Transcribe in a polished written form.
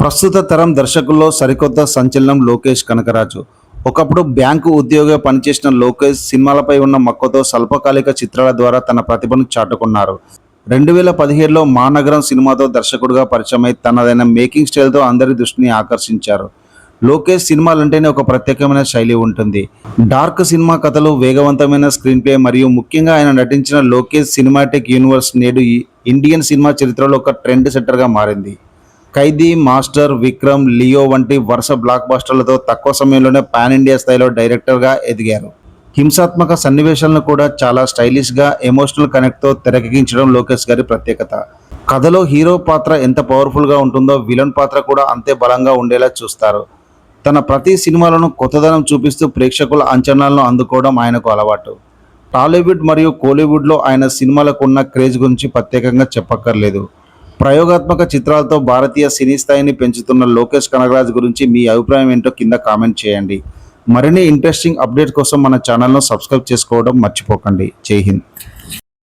ప్రస్తుత తరం దర్శకుల్లో సరికొత్త సంచలనం లోకేష్ కనకరాజు. ఒకప్పుడు బ్యాంకు ఉద్యోగిగా పనిచేసిన లోకేష్ సినిమాలపై ఉన్న మక్కువతో స్వల్పకాలిక చిత్రాల ద్వారా తన ప్రతిభను చాటుకున్నారు. 2017లో మానగరం సినిమాతో దర్శకుడిగా పరిచయమై తనదైన మేకింగ్ స్టైల్తో అందరి దృష్టిని ఆకర్షించారు. లోకేష్ సినిమాలంటేనే ఒక ప్రత్యేకమైన శైలి ఉంటుంది. డార్క్ సినిమా కథలు, వేగవంతమైన స్క్రీన్ ప్లే మరియు ముఖ్యంగా ఆయన నటించిన లోకేష్ సినిమాటిక్ యూనివర్స్ నేడు ఇండియన్ సినిమా చరిత్రలో ఒక ట్రెండ్ సెట్టర్గా మారింది. ఖైదీ, మాస్టర్, విక్రమ్, లియో వంటి వరుస బ్లాక్ బస్టర్లతో తక్కువ సమయంలోనే పాన్ ఇండియా స్థాయిలో డైరెక్టర్గా ఎదిగారు. హింసాత్మక సన్నివేశాలను కూడా చాలా స్టైలిష్గా, ఎమోషనల్ కనెక్ట్తో తెరకెక్కించడం లోకేష్ గారి ప్రత్యేకత. కథలో హీరో పాత్ర ఎంత పవర్ఫుల్గా ఉంటుందో విలన్ పాత్ర కూడా అంతే బలంగా ఉండేలా చూస్తారు. తన ప్రతి సినిమాలను కొత్తదనం చూపిస్తూ ప్రేక్షకుల అంచనాలను అందుకోవడం ఆయనకు అలవాటు. టాలీవుడ్ మరియు కోలీవుడ్లో ఆయన సినిమాలకు ఉన్న క్రేజ్ గురించి ప్రత్యేకంగా చెప్పక్కర్లేదు. ప్రయోగాత్మక చిత్రాలతో భారతీయ సినీ స్థాయిని పెంచుతున్న లోకేష్ కనగరాజ్ గురించి మీ అభిప్రాయం ఏంటో కింద కామెంట్ చేయండి. మరిన్ని ఇంట్రెస్టింగ్ అప్డేట్స్ కోసం మన ఛానల్ను సబ్స్క్రైబ్ చేసుకోవడం మర్చిపోకండి. జై హింద్.